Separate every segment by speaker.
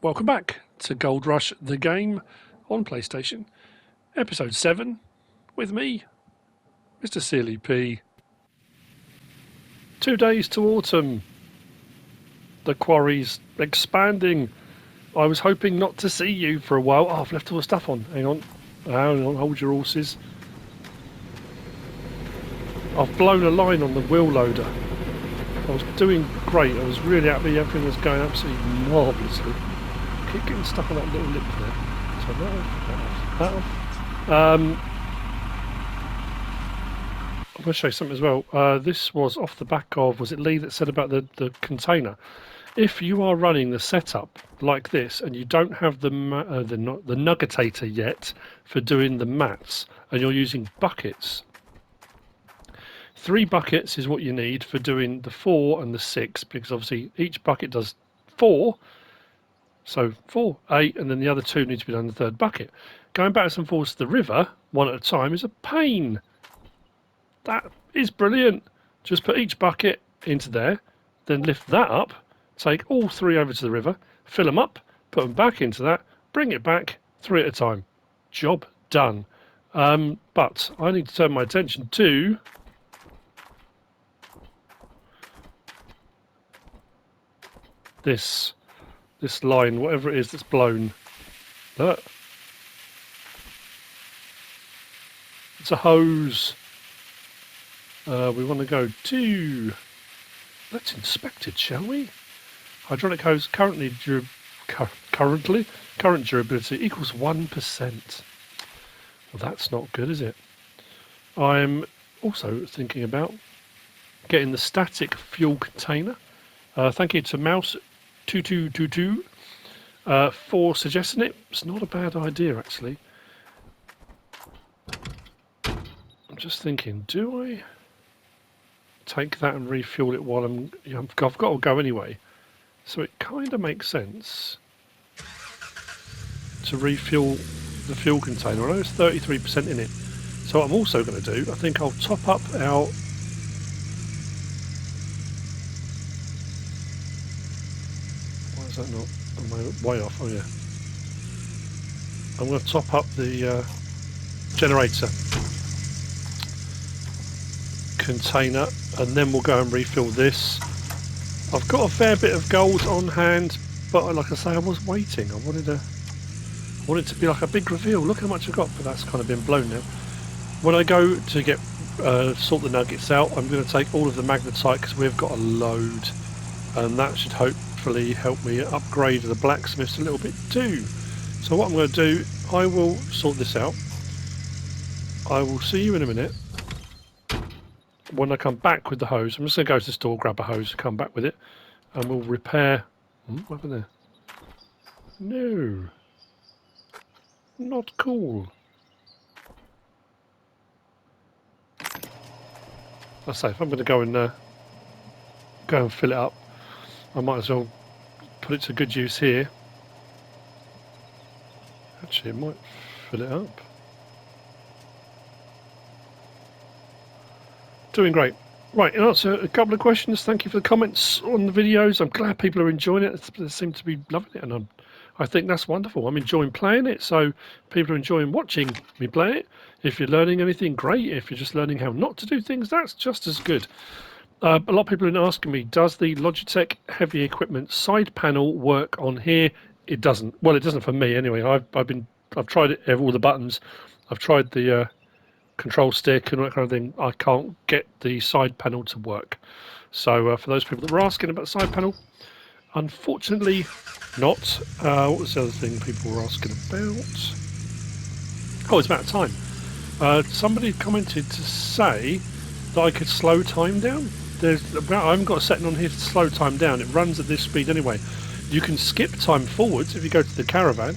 Speaker 1: Welcome back to Gold Rush, the game on PlayStation, episode 7, with me, MrSealyp. 2 days to autumn. The quarry's expanding. I was hoping not to see you for a while. Oh, I've left all the stuff on. Hang on, hold your horses. I've blown a line on the wheel loader. I was doing great. I was really happy. Everything was going absolutely marvellously. Keep getting stuck on that little lip there. So that off. I'm going to show you something as well. This was off the back of, was it Lee that said about the container? If you are running the setup like this and you don't have the nuggetator yet for doing the mats, and you're using buckets, 3 buckets is what you need for doing the 4 and the 6, because obviously each bucket does 4. So 4, 8, and then the other 2 need to be done in the 3rd bucket. Going backwards and forwards to the river, one at a time, is a pain. That is brilliant. Just put each bucket into there, then lift that up, take all 3 over to the river, fill them up, put them back into that, bring it back, 3 at a time. Job done. But I need to turn my attention to this line, whatever it is that's blown. Look. It's a hose. We want to go to... Let's inspect it, shall we? Hydraulic hose current durability equals 1%. Well, that's not good, is it? I'm also thinking about getting the static fuel container. Thank you to Mouse2222 for suggesting it. It's not a bad idea, actually. I'm just thinking, do I take that and refuel it while I've got to go anyway? So it kind of makes sense to refuel the fuel container. I know it's 33% in it. So what I'm also going to do, I think I'll top up our... Why is that not? I'm way off. Oh yeah. I'm going to top up the generator container, and then we'll go and refill this. I've got a fair bit of gold on hand, but like I say, I was waiting. I wanted it to be like a big reveal. Look how much I've got, but that's kind of been blown now. When I go to get sort the nuggets out, I'm going to take all of the magnetite because we've got a load, and that should hopefully help me upgrade the blacksmiths a little bit too. So what I'm going to do, I will sort this out. I will see you in a minute. When I come back with the hose, I'm just going to go to the store, grab a hose, come back with it, and we'll repair... what happened there? No. Not cool. I say, if I'm going to go and fill it up, I might as well put it to good use here. Actually, it might fill it up. Doing great. Right, in answer a couple of questions, thank you for the comments on the videos. I'm glad people are enjoying it. They seem to be loving it, and I think that's wonderful. I'm enjoying playing it, so people are enjoying watching me play it. If you're learning anything, great. If you're just learning how not to do things, that's just as good. A lot of people have been asking me, does the Logitech heavy equipment side panel work on here? It doesn't. Well, it doesn't for me anyway. I've tried it, all the buttons. I've tried the control stick and all that kind of thing. I can't get the side panel to work. So for those people that were asking about the side panel, unfortunately not. What was the other thing people were asking about? Oh, it's about time. Somebody commented to say that I could slow time down. I haven't got a setting on here to slow time down. It runs at this speed anyway. You can skip time forwards if you go to the caravan.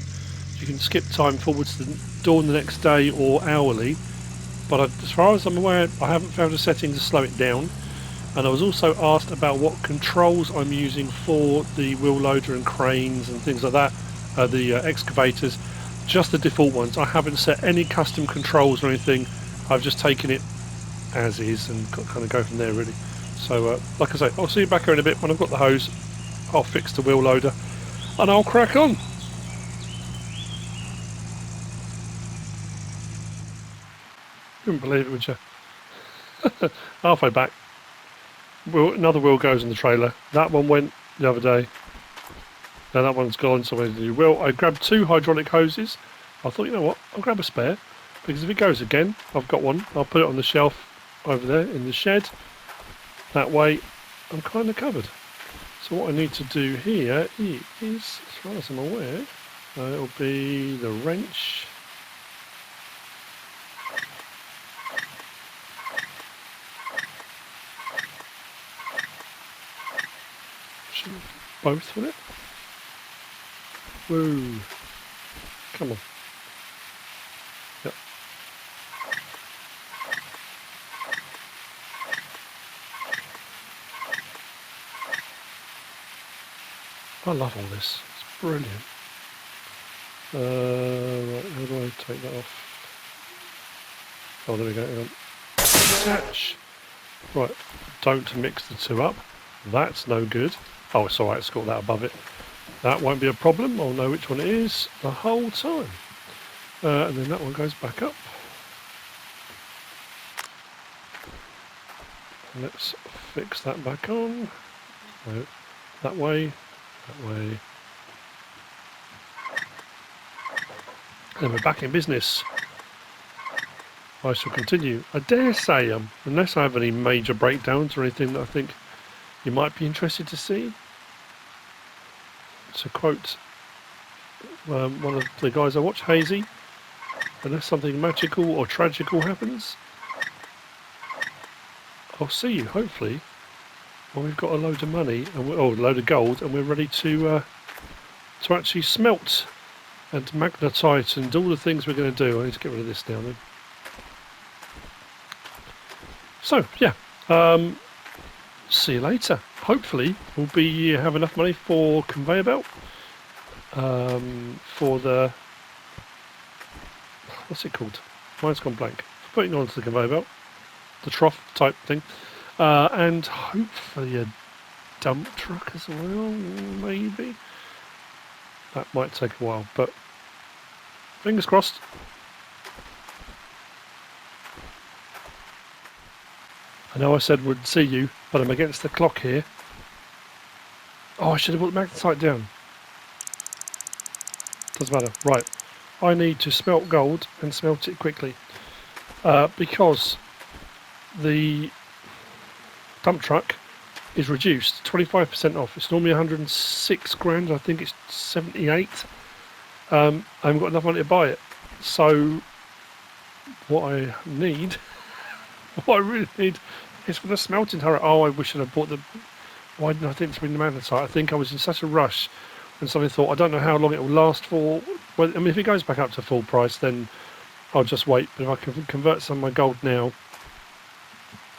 Speaker 1: You can skip time forwards to dawn the next day or hourly. But as far as I'm aware, I haven't found a setting to slow it down. And I was also asked about what controls I'm using for the wheel loader and cranes and things like that, the excavators. Just the default ones. I haven't set any custom controls or anything. I've just taken it as is and kind of go from there really. So like I say, I'll see you back here in a bit when I've got the hose. I'll fix the wheel loader And I'll crack on. Couldn't believe it, would you? Halfway back, another wheel goes in the trailer. That one went the other day. Now that one's gone, so I need to do well. I grabbed 2 hydraulic hoses. I thought, you know what, I'll grab a spare, because if it goes again, I've got one. I'll put it on the shelf over there in the shed. That way, I'm kind of covered. So what I need to do here is, as far as I'm aware, it'll be the wrench. Both with it. Woo! Come on. Yep. I love all this. It's brilliant. Right, how do I take that off? Oh, there we go. Hang on. Attach. Right, don't mix the two up. That's no good. Oh, it's alright, it's got that above it. That won't be a problem. I'll know which one it is the whole time. And then that one goes back up. Let's fix that back on. No, that way, that way. And we're back in business. I shall continue. I dare say, unless I have any major breakdowns or anything that I think you might be interested to see. To quote one of the guys I watch, Hazy, unless something magical or tragical happens, I'll see you, hopefully, when we've got a load of money, and a load of gold, and we're ready to actually smelt and magnetite and all the things we're going to do. I need to get rid of this now then. So, yeah, see you later. Hopefully, we'll have enough money for conveyor belt, for the, what's it called? Mine's gone blank. Putting onto the conveyor belt, the trough type thing, and hopefully a dump truck as well, maybe. That might take a while, but fingers crossed. I know I said we'd see you, but I'm against the clock here. Oh, I should have put the magnetite down. Doesn't matter. Right. I need to smelt gold and smelt it quickly. Because the dump truck is reduced 25% off. It's normally 106 grand. I think it's 78. I haven't got enough money to buy it. So what I need, what I really need, is for the smelting turret. Oh, I wish I'd have bought the. Why didn't I think to bring the magnetite? I think I was in such a rush, and suddenly thought I don't know how long it will last for. Well, I mean, if it goes back up to full price, then I'll just wait. But if I can convert some of my gold now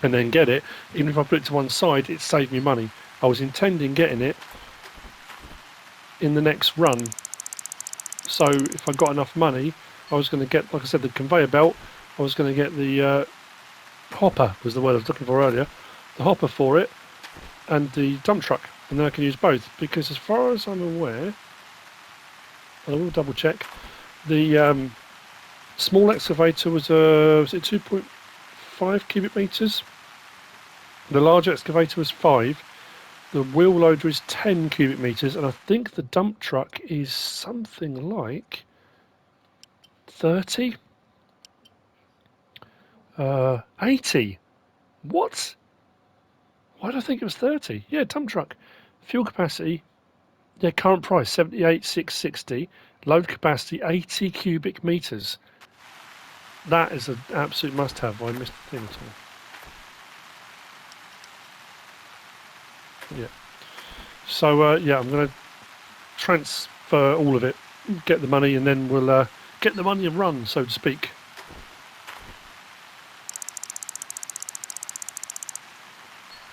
Speaker 1: and then get it, even if I put it to one side, it saved me money. I was intending getting it in the next run. So if I got enough money, I was going to get, like I said, the conveyor belt. I was going to get the hopper, was the word I was looking for earlier. The hopper for it, and the dump truck. And then I can use both. Because as far as I'm aware, I will double check, the small excavator was it 2.5 cubic meters? The large excavator was 5. The wheel loader is 10 cubic meters, and I think the dump truck is something like 30? 80? What? Why do I think it was 30? Yeah, dump truck. Fuel capacity, yeah, current price 78,660. Load capacity 80 cubic meters. That is an absolute must-have. I missed the thing at all. Yeah. So yeah, I'm going to transfer all of it, get the money, and then we'll get the money and run, so to speak.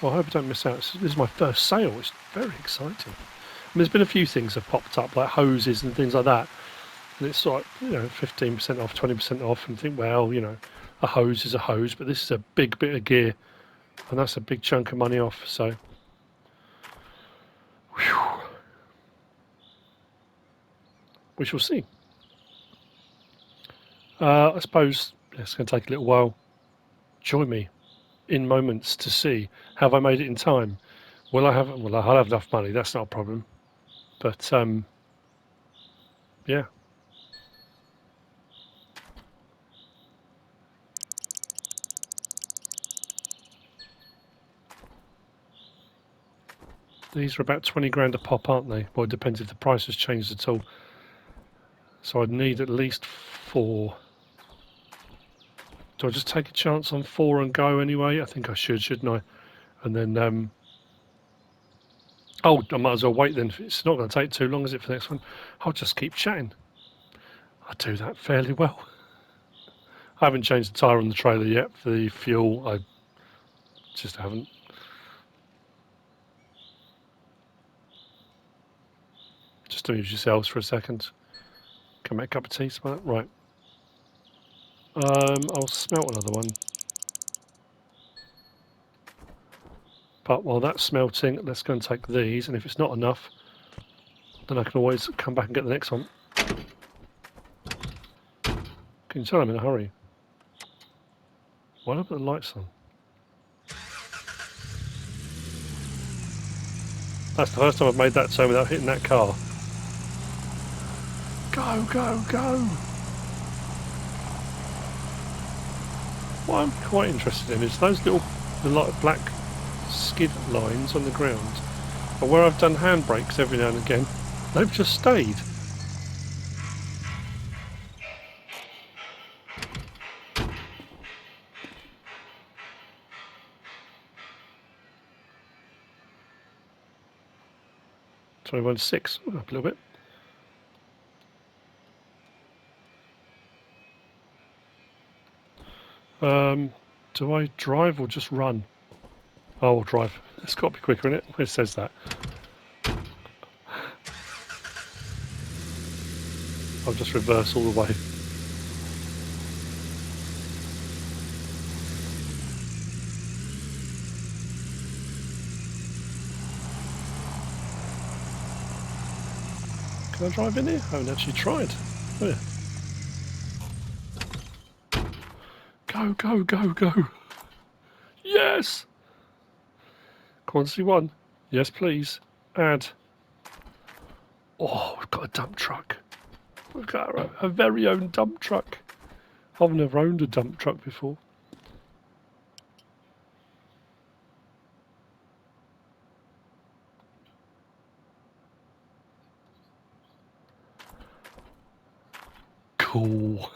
Speaker 1: Well, I hope I don't miss out. This is my first sale. It's very exciting. I mean, there's been a few things that have popped up, like hoses and things like that. And it's like, 15% off, 20% off, and think, well, a hose is a hose, but this is a big bit of gear, and that's a big chunk of money off. So, whew. we shall see. I suppose it's going to take a little while. Join me in moments to see, have I made it in time? Will I have? Well, I'll have enough money. That's not a problem. But yeah. These are about 20 grand a pop, aren't they? Well, it depends if the price has changed at all. So I'd need at least 4. Do I just take a chance on 4 and go anyway? I think I should, shouldn't I? And then, oh, I might as well wait then. It's not going to take too long, is it, for the next one? I'll just keep chatting. I do that fairly well. I haven't changed the tyre on the trailer yet for the fuel. I just haven't. Just amuse yourselves for a second. Can I make a cup of tea, smart? Right. I'll smelt another one. But while that's smelting, let's go and take these. And if it's not enough, then I can always come back and get the next one. Can you tell I'm in a hurry? Why don't I put the lights on? That's the first time I've made that turn without hitting that car. Go, go, go! What I'm quite interested in is those little black skid lines on the ground. But where I've done handbrakes every now and again, they've just stayed. Sorry, 1.6, up a little bit. Do I drive or just run? Oh, I'll drive. It's got to be quicker, isn't it? It says that. I'll just reverse all the way. Can I drive in here? I haven't actually tried. Oh, yeah. Go, go, go, go. Yes! Quantity 1. Yes, please. Add. Oh, we've got a dump truck. We've got a very own dump truck. I've never owned a dump truck before. Cool.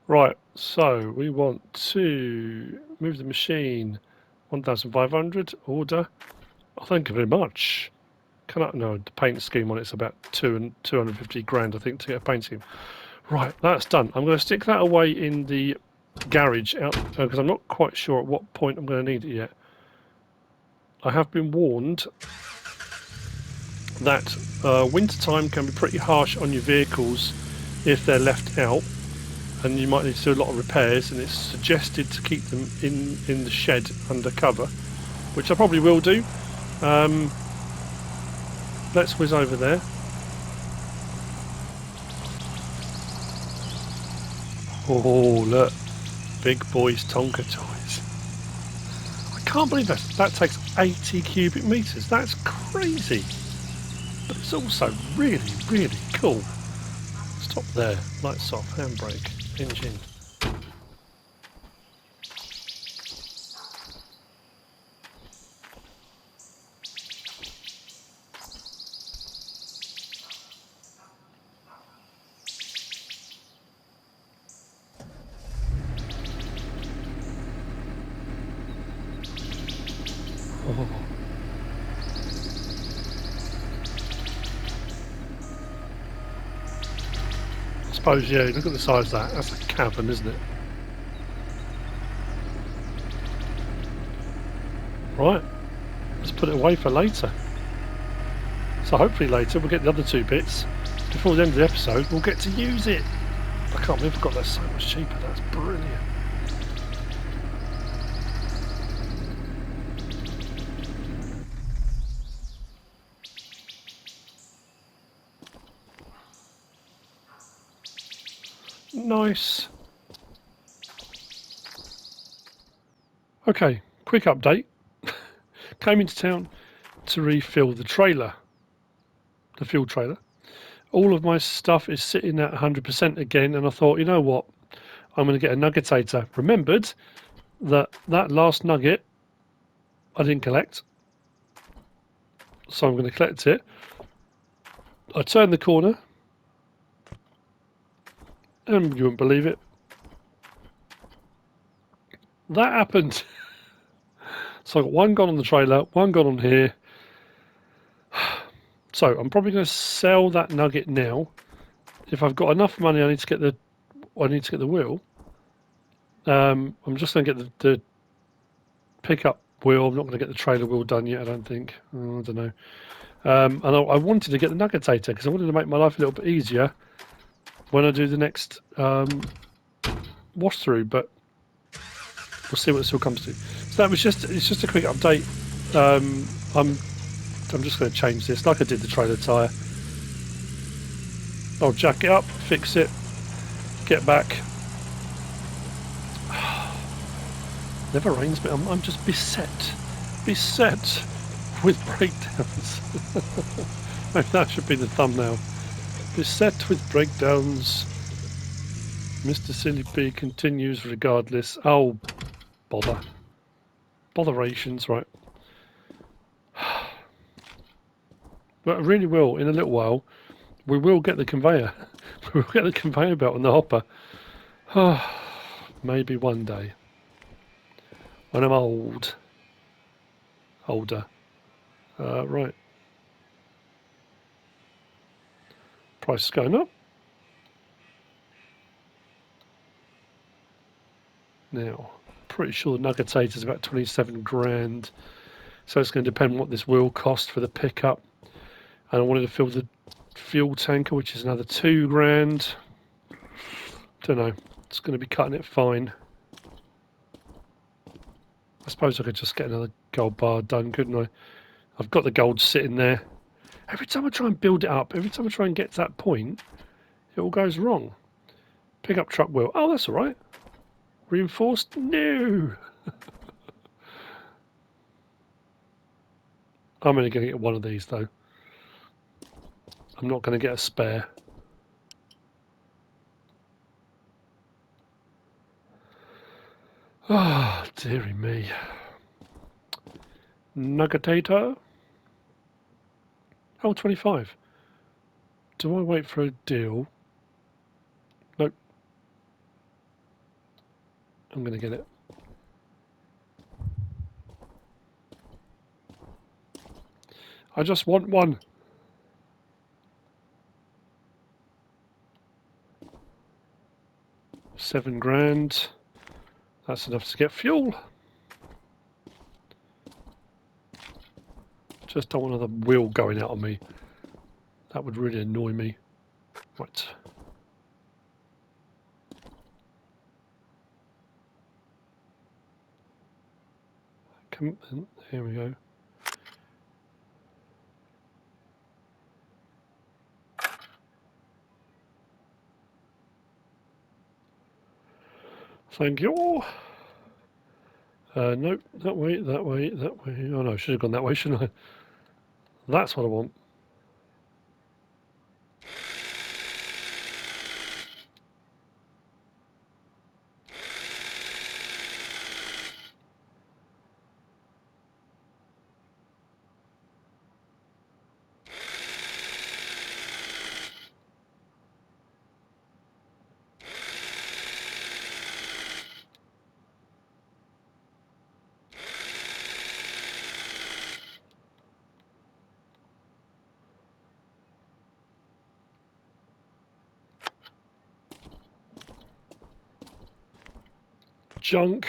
Speaker 1: Right, so we want to move the machine 1,500, order. Oh, thank you very much. Can I? No, the paint scheme on it's about 250 grand, I think, to get a paint scheme. Right, that's done. I'm going to stick that away in the garage out because I'm not quite sure at what point I'm going to need it yet. I have been warned that wintertime can be pretty harsh on your vehicles if they're left out, and you might need to do a lot of repairs, and it's suggested to keep them in the shed under cover, which I probably will do. Let's whiz over there. Oh, look. Big boys Tonka toys. I can't believe that takes 80 cubic meters. That's crazy. But it's also really, really cool. Stop there. Lights off. Handbrake. Engine. Oh. I suppose, yeah, look at the size of that. That's a cabin, isn't it? Right. Let's put it away for later. So hopefully later we'll get the other 2 bits. Before the end of the episode, we'll get to use it. I can't believe I got that so much cheaper. That's brilliant. Nice. Okay, quick update. Came into town to refill the trailer, the fuel trailer. All of my stuff is sitting at 100% again, and I thought, you know what? I'm going to get a nuggetator. Remembered that last nugget I didn't collect, so I'm going to collect it. I turned the corner, and you wouldn't believe it. That happened. So I got one gone on the trailer, one gone on here. So I'm probably going to sell that nugget now. If I've got enough money, I need to get the wheel. I'm just going to get the pickup wheel. I'm not going to get the trailer wheel done yet, I don't think. Oh, I don't know. And I wanted to get the nuggetator because I wanted to make my life a little bit easier when I do the next wash through, but we'll see what this all comes to. So that was it's just a quick update. I'm just going to change this like I did the trailer tyre. I'll jack it up, fix it, get back. Never rains, but I'm just beset with breakdowns. Maybe that should be the thumbnail. Beset with breakdowns. MrSealyp continues regardless. Oh, bother. Botherations, right. But I really will, in a little while, we will get the conveyor. We'll get the conveyor belt on the hopper. Maybe one day. When I'm older. Right. Price is going up. Now, pretty sure the nuggetator is about 27 grand. So it's going to depend on what this wheel cost for the pickup. And I wanted to fill the fuel tanker, which is another 2 grand. Don't know. It's going to be cutting it fine. I suppose I could just get another gold bar done, couldn't I? I've got the gold sitting there. Every time I try and build it up, every time I try and get to that point, it all goes wrong. Pickup truck wheel. Oh, that's all right. Reinforced? No. I'm only going to get one of these, though. I'm not going to get a spare. Ah, oh, dearie me. Nuggetator. Oh, 25. Do I wait for a deal? Nope. I'm going to get it. I just want one. £7 grand. That's enough to get fuel. Just don't want another wheel going out on me. That would really annoy me. Right. Come in. Here we go. Thank you. Nope, that way, that way, that way. Oh no, I should have gone that way, shouldn't I? That's what I want. Junk.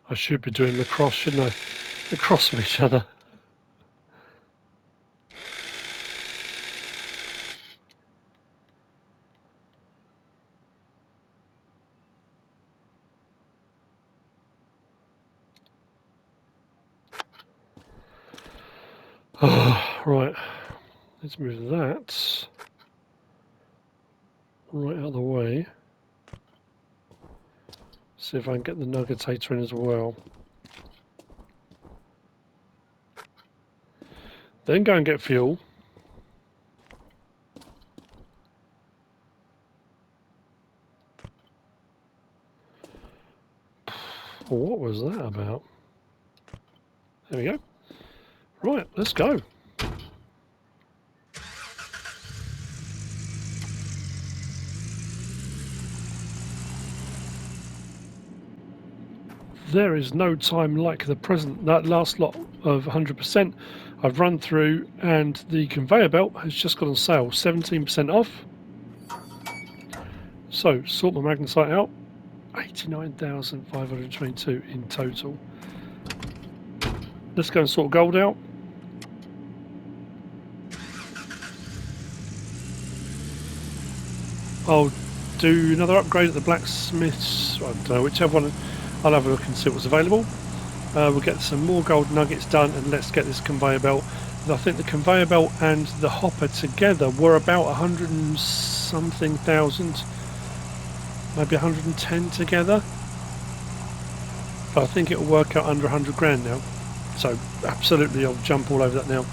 Speaker 1: I should be doing lacrosse, shouldn't I? Across from each other. Oh, right, let's move that right out of the way. See if I can get the nuggetator in as well. Then go and get fuel. What was that about? There we go. Right, let's go. There is no time like the present. That last lot of 100% I've run through, and the conveyor belt has just got on sale, 17% off. So sort my magnesite out, 89,522 in total. Let's go and sort gold out. I'll do another upgrade at the blacksmith's. I don't know, whichever one. I'll have a look and see what's available. We'll get some more gold nuggets done, and let's get this conveyor belt. I think the conveyor belt and the hopper together were about 100 and something thousand, maybe 110 together. But I think it'll work out under 100 grand now. So absolutely, I'll jump all over that now.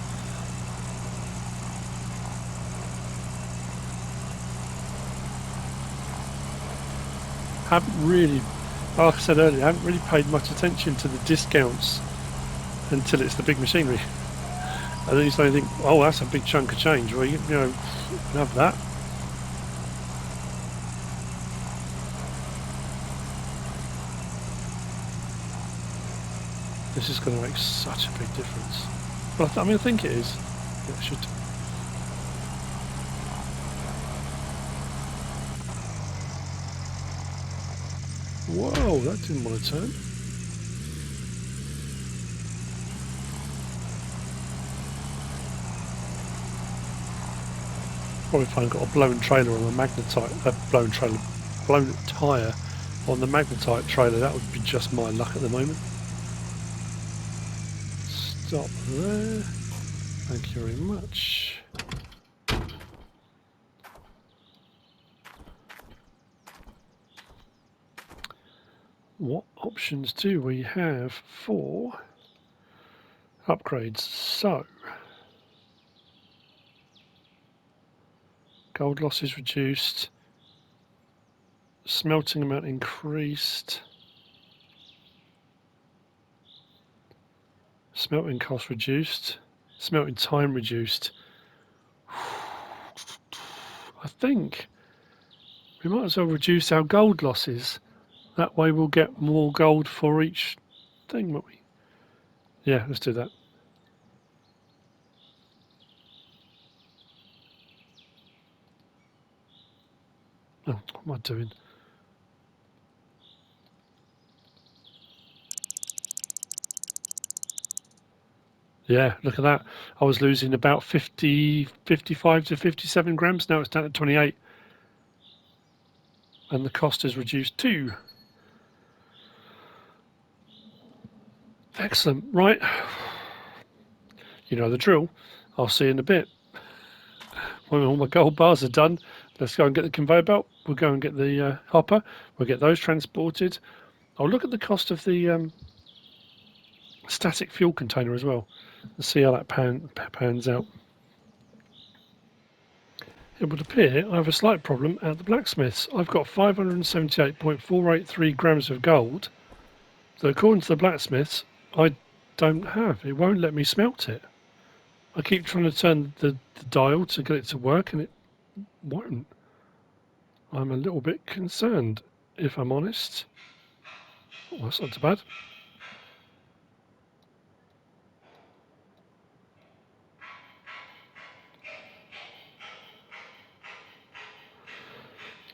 Speaker 1: Haven't really, like I said earlier, I haven't really paid much attention to the discounts until it's the big machinery. And then you suddenly think, oh, that's a big chunk of change. Well, you know, have that. This is going to make such a big difference. Well, I mean, I think it is. It should. Whoa, that didn't want to turn. Probably if I got a blown trailer on the magnetite, blown tyre on the magnetite trailer, that would be just my luck at the moment. Stop there. Thank you very much. What options do we have for upgrades? So, gold losses reduced, smelting amount increased, smelting cost reduced, smelting time reduced. I think we might as well reduce our gold losses. That way we'll get more gold for each thing, won't we? Yeah, let's do that. Oh, what am I doing? Yeah, look at that. I was losing about 55 to 57 grams. Now it's down to 28. And the cost is reduced too. Excellent. Right. You know the drill. I'll see you in a bit. When all my gold bars are done, let's go and get the conveyor belt. We'll go and get the hopper. We'll get those transported. I'll look at the cost of the static fuel container as well and see how that pans out. It would appear I have a slight problem at the blacksmith's. I've got 578.483 grams of gold that, according to the blacksmith's, I don't have. It won't let me smelt it. I keep trying to turn the dial to get it to work, and it won't. I'm a little bit concerned, if I'm honest. Oh, that's not too bad.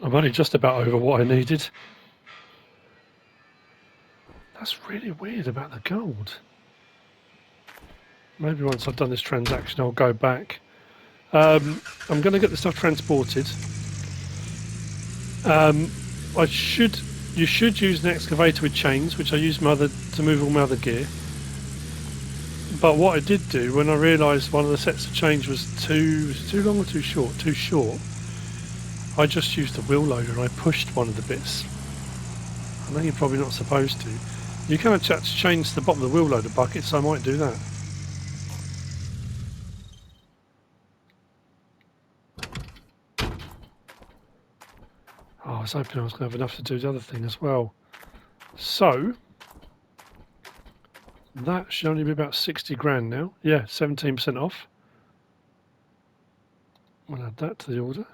Speaker 1: I'm only just about over what I needed. That's really weird about the gold. Maybe once I've done this transaction, I'll go back. I'm going to get the stuff transported. You should use an excavator with chains, which I use to move all my other gear. But what I did do when I realised one of the sets of chains was too long or too short? Too short. I just used the wheel loader and I pushed one of the bits. I know you're probably not supposed to. You can attach chains to the bottom of the wheel loader bucket, so I might do that. Oh, I was hoping I was going to have enough to do the other thing as well. So, that should only be about 60 grand now. Yeah, 17% off. We'll add that to the order.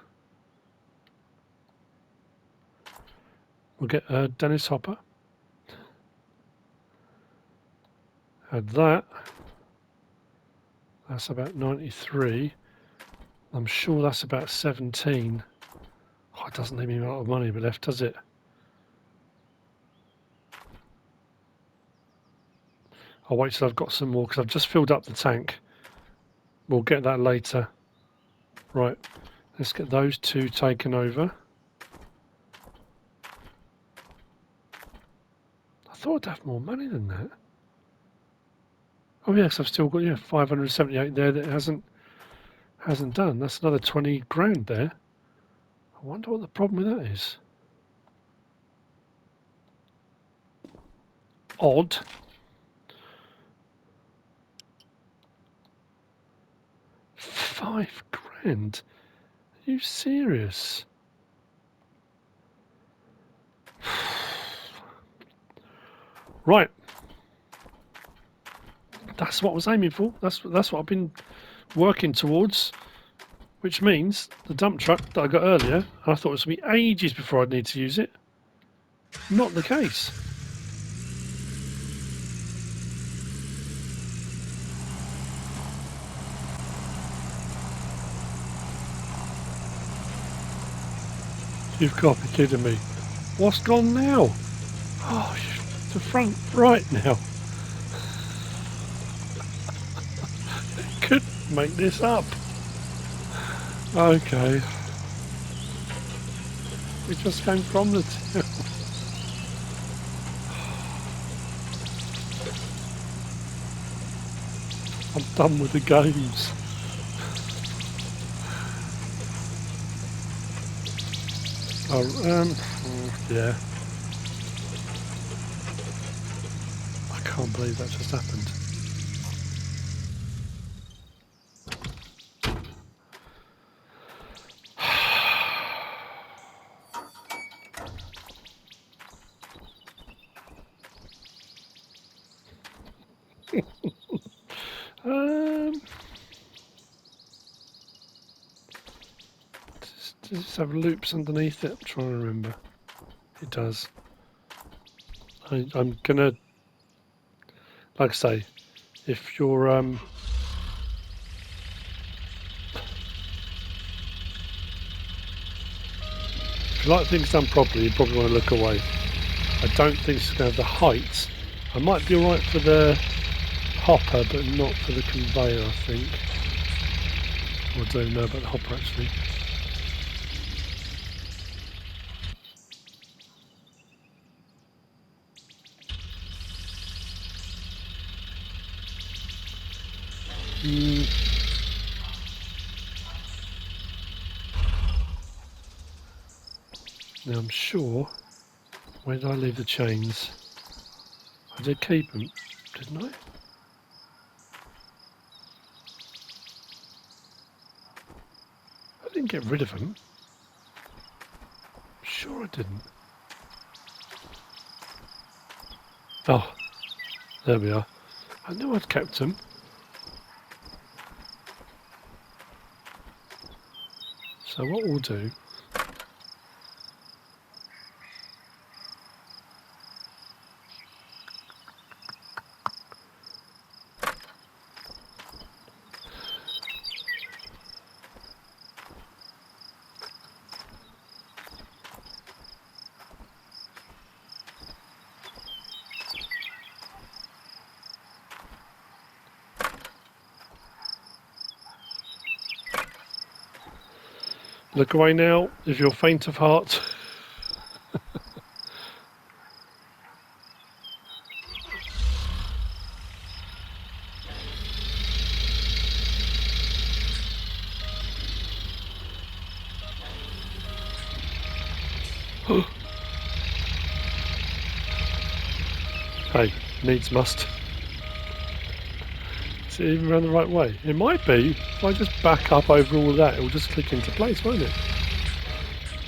Speaker 1: We'll get Dennis Hopper. Add that. That's about 93. I'm sure that's about 17. Oh, it doesn't leave me a lot of money left, does it? I'll wait till I've got some more because I've just filled up the tank. We'll get that later. Right, let's get those two taken over. I thought I'd have more money than that. Oh yes, I've still got 578 there that hasn't done. That's another 20 grand there. I wonder what the problem with that is. Odd. £5 grand? Are you serious? Right. That's what I was aiming for. That's what I've been working towards. Which means the dump truck that I got earlier, I thought it was going to be ages before I'd need to use it. Not the case. You've got to be kidding me. What's gone now? Oh, the front right now. Couldn't make this up. Okay. We just came from the town. I'm done with the games. Oh, yeah. I can't believe that just happened. Does this have loops underneath it? I'm trying to remember. It does. I'm gonna, like I say, if you're if you like things done properly, you probably want to look away. I don't think it's going to have the height. I might be alright for the hopper, but not for the conveyor, I think. I don't even know about the hopper actually. Now I'm sure. Where did I leave the chains? I did keep them, didn't I? I didn't get rid of them. I'm sure I didn't. Oh, there we are. I knew I'd kept them. So what we'll do, Look away now if you're faint of heart. Hey, needs must. Is it even around the right way? It might be. If I just back up over all of that, it will just click into place, won't it?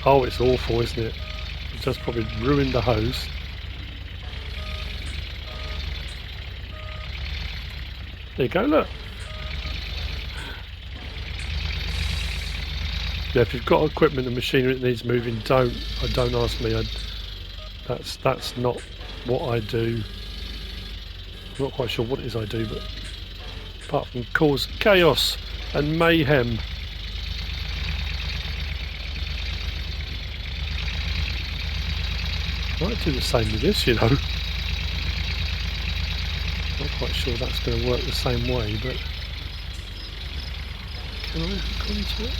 Speaker 1: Oh, it's awful, isn't it? It's just probably ruined the hose. There you go, look. Yeah, if you've got equipment and machinery that needs moving, don't ask me. That's not what I do. I'm not quite sure what it is I do, but apart from cause chaos and mayhem. Might do the same with this, you know. Not quite sure that's going to work the same way, but can I hook onto it?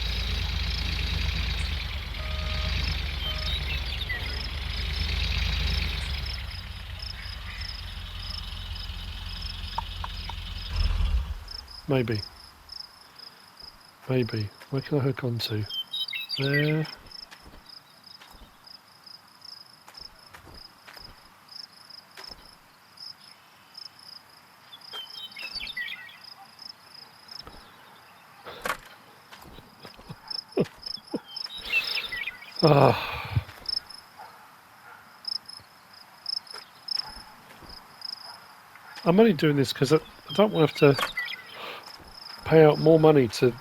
Speaker 1: Maybe. Maybe. Where can I hook onto? There. Ah. I'm only doing this because I don't want to have to pay out more money to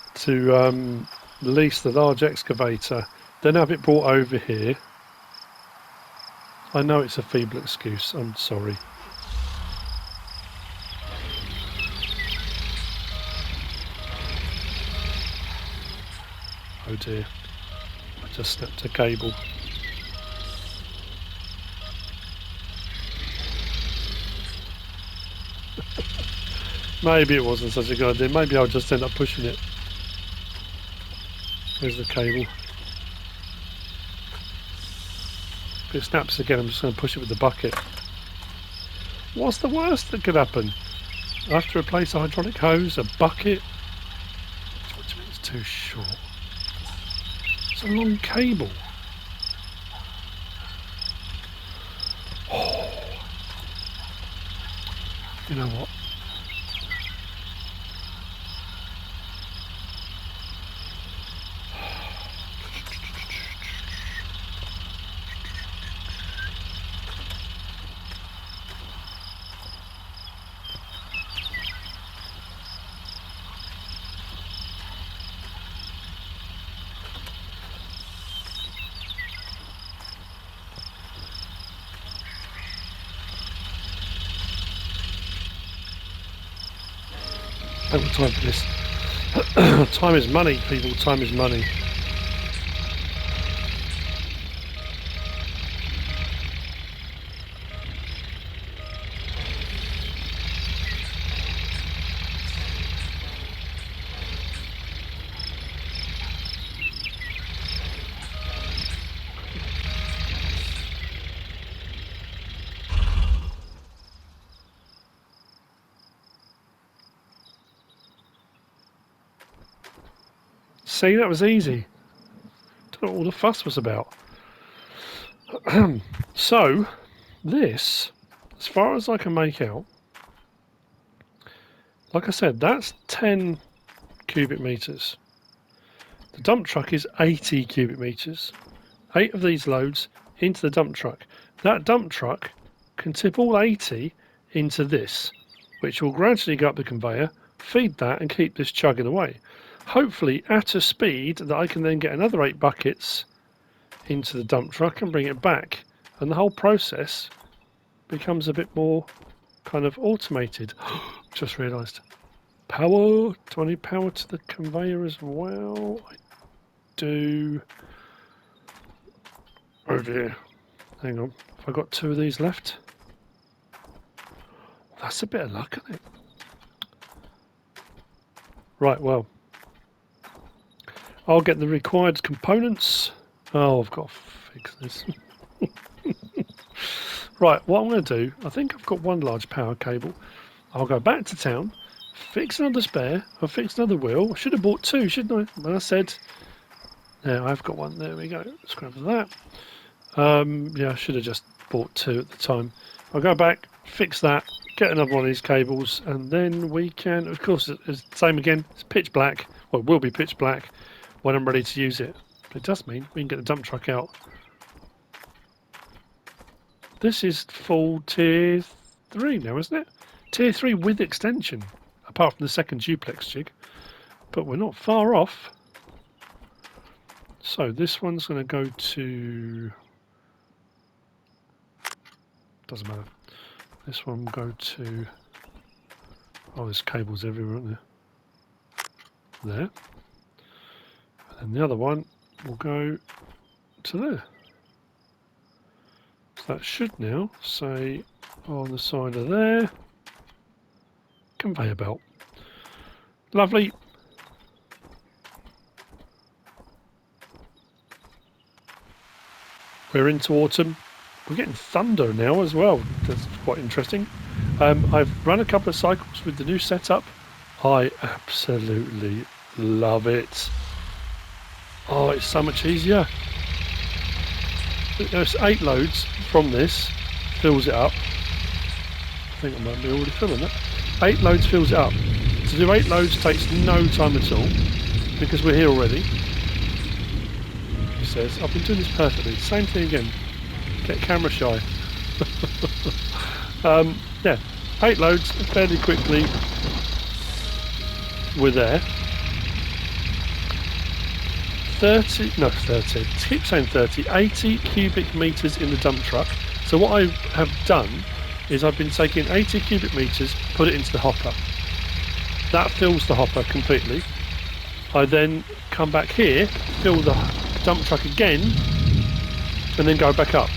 Speaker 1: lease the large excavator, then have it brought over here. I know it's a feeble excuse, I'm sorry. Oh dear, I just snapped a cable. Maybe it wasn't such a good idea, maybe I'll just end up pushing it. Where's the cable? If it snaps again, I'm just going to push it with the bucket. What's the worst that could happen? I have to replace a hydraulic hose, a bucket. What do you mean it's too short? It's a long cable. Oh. You know what? I haven't got time for this. Time is money, people. Time is money. See, that was easy. Don't know what all the fuss was about. So, this, as far as I can make out, like I said, that's 10 cubic meters. The dump truck is 80 cubic meters. 8 of these loads into the dump truck. That dump truck can tip all 80 into this, which will gradually go up the conveyor, feed that and keep this chugging away. Hopefully at a speed that I can then get another 8 buckets into the dump truck and bring it back. And the whole process becomes a bit more kind of automated. Just realised. Power. Do I need power to the conveyor as well? I do. Oh dear. Hang on. Have I got 2 of these left? That's a bit of luck, isn't it? Right, well. I'll get the required components. Oh, I've got to fix this. Right, what I'm going to do, I think I've got one large power cable. I'll go back to town, fix another spare, I'll fix another wheel. I should have bought two, shouldn't I? When I said, yeah, I've got one. There we go. Let's grab that. Yeah, I should have just bought two at the time. I'll go back, fix that, get another one of these cables, and then we can, of course, it's the same again. It's pitch black. Well, it will be pitch black when I'm ready to use it. But it does mean we can get the dump truck out. This is full tier 3 now, isn't it? Tier 3 with extension, apart from the second duplex jig. But we're not far off. So this one's going to go to... Doesn't matter. This one will go to... Oh, there's cables everywhere, aren't there? There. And the other one will go to there. So that should now say on the side of there, conveyor belt. Lovely. We're into autumn. We're getting thunder now as well. That's quite interesting. I've run a couple of cycles with the new setup. I absolutely love it. Oh, it's so much easier. There's 8 loads from this, fills it up. I think I might be already filling that. 8 loads fills it up. To do 8 loads takes no time at all, because we're here already. He says, I've been doing this perfectly. Same thing again. Get camera shy. Yeah, 8 loads fairly quickly. We're there. 30, no 30, keep saying 30, 80 cubic metres in the dump truck. So what I have done is I've been taking 80 cubic metres, put it into the hopper. That fills the hopper completely. I then come back here, fill the dump truck again, and then go back up.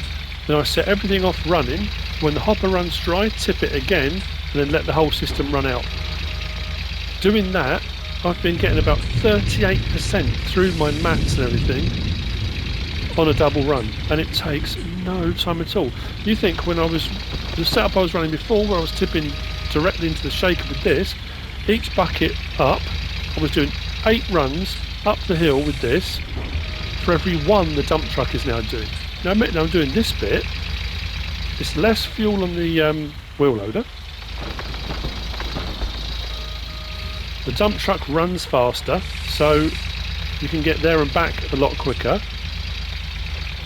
Speaker 1: Then I set everything off running. When the hopper runs dry, tip it again, and then let the whole system run out. Doing that, I've been getting about 38% through my mats and everything on a double run, and it takes no time at all. You think when I was, the setup I was running before, where I was tipping directly into the shaker with this, each bucket up, I was doing 8 runs up the hill with this for every one the dump truck is now doing. Now admit I'm doing this bit, it's less fuel on the wheel loader. The dump truck runs faster, so you can get there and back a lot quicker.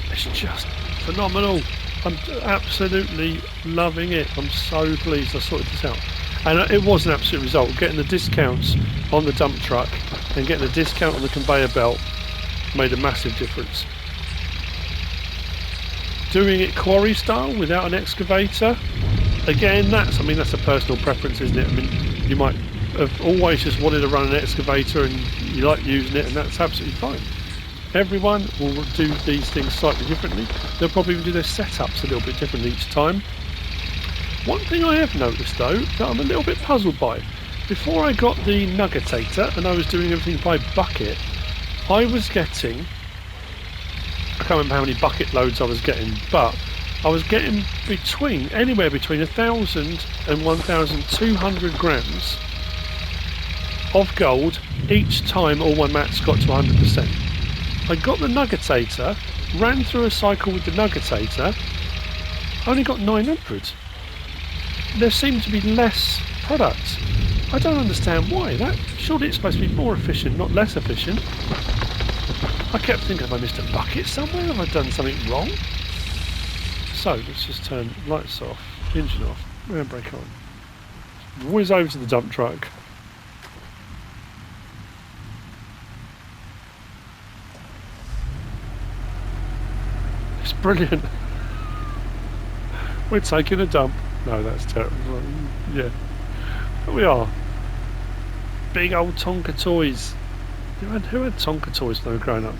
Speaker 1: It's just phenomenal. I'm absolutely loving it. I'm so pleased I sorted this out. And it was an absolute result. Getting the discounts on the dump truck and getting a discount on the conveyor belt made a massive difference. Doing it quarry style without an excavator, again, that's a personal preference, isn't it? I mean, you might have always just wanted to run an excavator and you like using it, and that's absolutely fine. Everyone will do these things slightly differently. They'll probably do their setups a little bit differently each time. One thing I have noticed though that I'm a little bit puzzled by, before I got the nuggetator and I was doing everything by bucket, I was getting, I can't remember how many bucket loads I was getting, but I was getting anywhere between 1,000 and 1,200 grams of gold each time all my mats got to 100%. I got the nuggetator, ran through a cycle with the nuggetator, only got 900. There seemed to be less product. I don't understand why. Surely it's supposed to be more efficient, not less efficient. I kept thinking, have I missed a bucket somewhere? Have I done something wrong? So let's just turn lights off, engine off, handbrake on. Whiz over to the dump truck. It's brilliant. We're taking a dump. No, that's terrible. Yeah, but we are. Big old Tonka toys. Who had Tonka toys when they were growing up?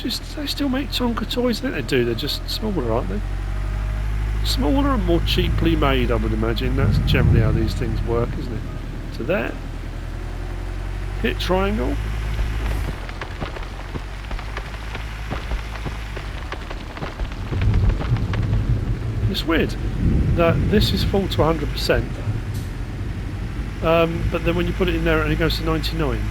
Speaker 1: They still make Tonka toys, I think they do. They're just smaller, aren't they? Smaller and more cheaply made, I would imagine. That's generally how these things work, isn't it? So there. Hit triangle. It's weird that this is full to 100%, but then when you put it in there, it only goes to 99.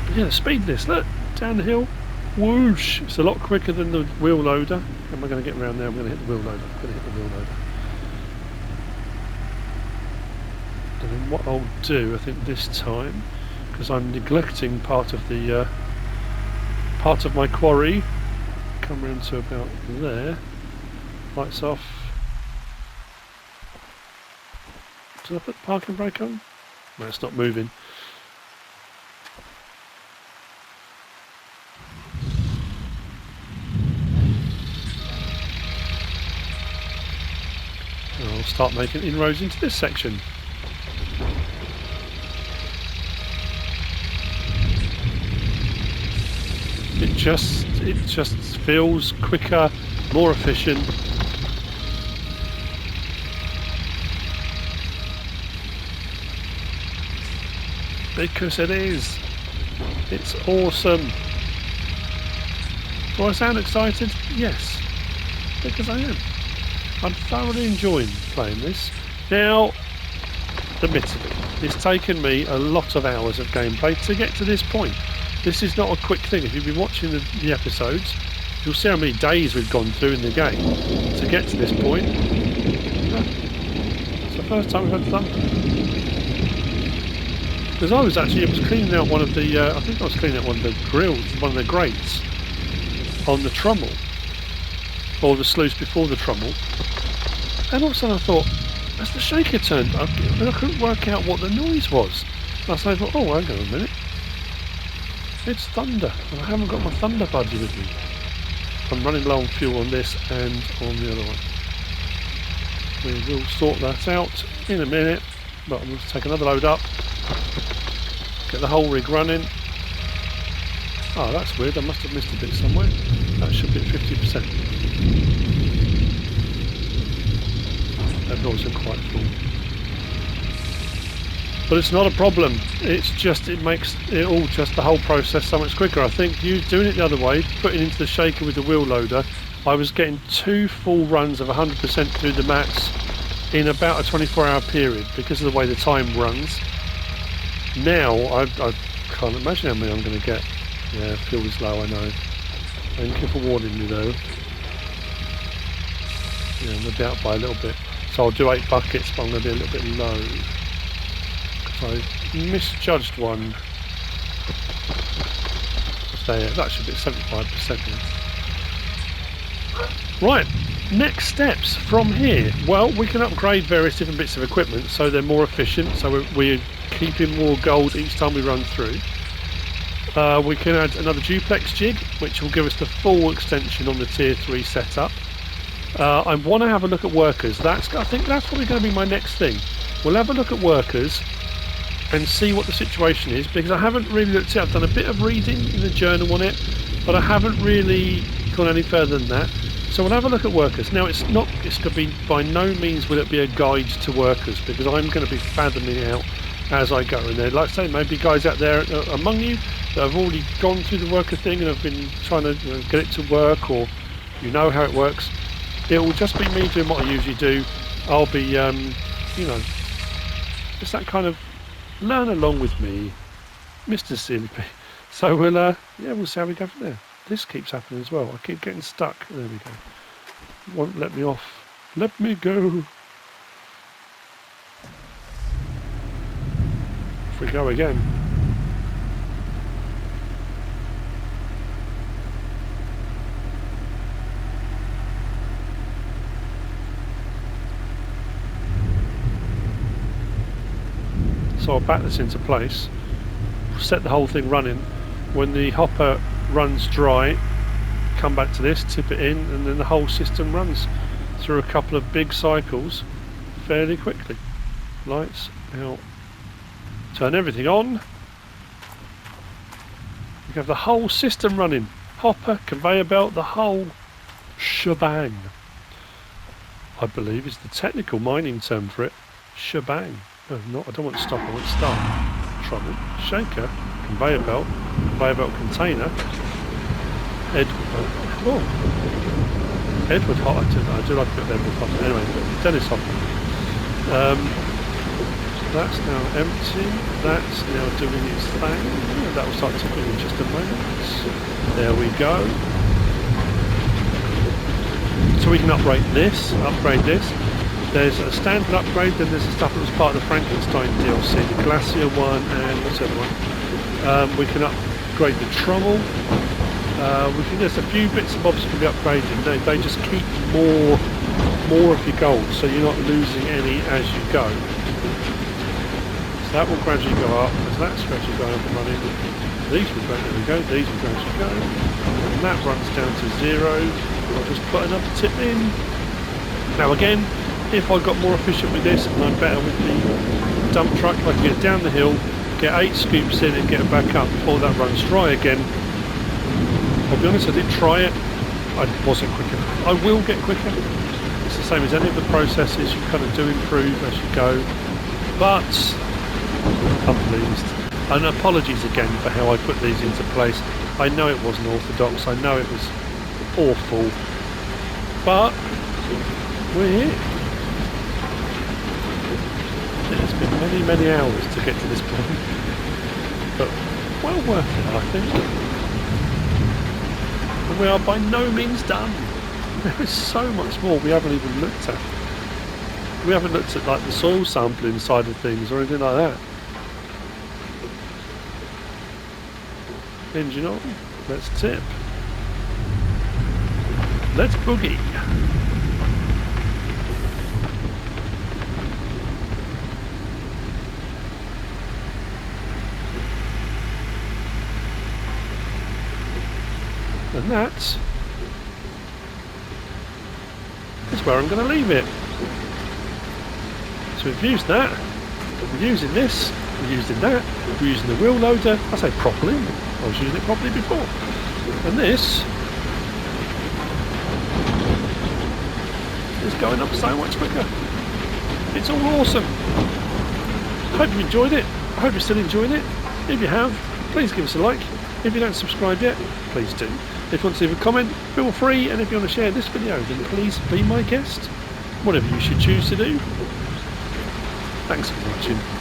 Speaker 1: But yeah, the speedless. Look, down the hill, whoosh! It's a lot quicker than the wheel loader. How am I going to get around there? I'm going to hit the wheel loader. I'm going to hit the wheel loader. And then what I'll do, I think this time, because I'm neglecting part of the part of my quarry, come round to about there. Lights off. Did I put the parking brake on? No, it's not moving. And I'll start making inroads into this section. It just feels quicker, more efficient. Because it is. It's awesome. Do I sound excited? Yes. Because I am. I'm thoroughly enjoying playing this. Now, admittedly, it's taken me a lot of hours of gameplay to get to this point. This is not a quick thing. If you've been watching the episodes, you'll see how many days we've gone through in the game to get to this point. It's the first time we've had thunder. Because I was cleaning out one of the, I think I was cleaning out one of the grills, one of the grates on the trommel, or the sluice before the trommel, and all of a sudden I thought, as the shaker turned up, I couldn't work out what the noise was. And I thought, oh, hang on a minute, it's thunder, and I haven't got my thunder budgie with me. I'm running low on fuel on this and on the other one. We will sort that out in a minute, but I'm going to take another load up. Get the whole rig running. Oh, that's weird. I must have missed a bit somewhere. That should be at 50%. That also quite full. But it's not a problem. It's just, it makes it all just the whole process so much quicker. I think you doing it the other way, putting into the shaker with the wheel loader, I was getting 2 full runs of 100% through the mats in about a 24-hour period because of the way the time runs. Now, I can't imagine how many I'm going to get. Yeah, fuel is low, I know. Thank you for warning me though. Yeah, I'm going to be out by a little bit. So I'll do 8 buckets, but I'm going to be a little bit low. Because I misjudged one. So yeah, that should be 75% now. Right, next steps from here. Well, we can upgrade various different bits of equipment so they're more efficient, so we're keeping more gold each time we run through. We can add another duplex jig, which will give us the full extension on the tier 3 setup. I want to have a look at workers. I think that's probably going to be my next thing. We'll have a look at workers and see what the situation is, because I haven't really looked at it. I've done a bit of reading in the journal on it, but I haven't really gone any further than that. So we'll have a look at workers. Now it's going to be, by no means will it be a guide to workers, because I'm going to be fathoming it out as I go. And there, like I say, maybe guys out there among you that have already gone through the worker thing and have been trying to get it to work, or you know how it works. It will just be me doing what I usually do. I'll be, you know, it's that kind of learn along with me, MrSealyp. So we'll, yeah, we'll see how we go from there. This keeps happening as well. I keep getting stuck. There we go. Won't let me off. Let me go. If we go again. So I'll back this into place, set the whole thing running. When the hopper runs dry, come back to this, tip it in, and then the whole system runs through a couple of big cycles fairly quickly. Lights out. Turn everything on. You have the whole system running. Hopper, conveyor belt, the whole shebang. I believe is the technical mining term for it. Shebang. No, not. I don't want to stop. I want to start. Trommel, shaker, conveyor belt container. Oh. Edward Hopper. I do like a bit of Edward Hopper. Anyway, but Dennis Hopper. That's now empty. That's now doing its thing. That will start tipping in just a moment. There we go. So we can upgrade this. There's a standard upgrade, then there's the stuff that was part of the Frankenstein DLC, the Glacier one, and what's the other one? We can upgrade the Trommel. There's a few bits and bobs that can be upgraded. They just keep more of your gold, so you're not losing any as you go. So that will gradually go up, as that's gradually going up and running. These will gradually go, these will gradually go, and that runs down to 0. I'll just put another tip in. Now again, if I got more efficient with this and I'm better with the dump truck, I can get down the hill, get 8 scoops in and get it back up before that runs dry again. I'll be honest, I did try it, I wasn't quick enough. I will get quicker. It's the same as any of the processes, you kind of do improve as you go, but I'm pleased. And apologies again for how I put these into place. I know it wasn't orthodox, I know it was awful, but we're here. It's been many hours to get to this point, but well worth it, I think. And we are by no means done. There is so much more we haven't even looked at. We haven't looked at like the soil sampling side of things or anything like that. Engine on, let's tip. Let's boogie. And that's where I'm going to leave it. So we've used that, we're using this, we're using that, we're using the wheel loader. I say properly, I was using it properly before. And this is going up so much quicker. It's all awesome. I hope you enjoyed it. I hope you're still enjoying it. If you have, please give us a like. If you don't subscribe yet, please do. If you want to leave a comment, feel free, and if you want to share this video, then please be my guest. Whatever you should choose to do. Thanks for watching.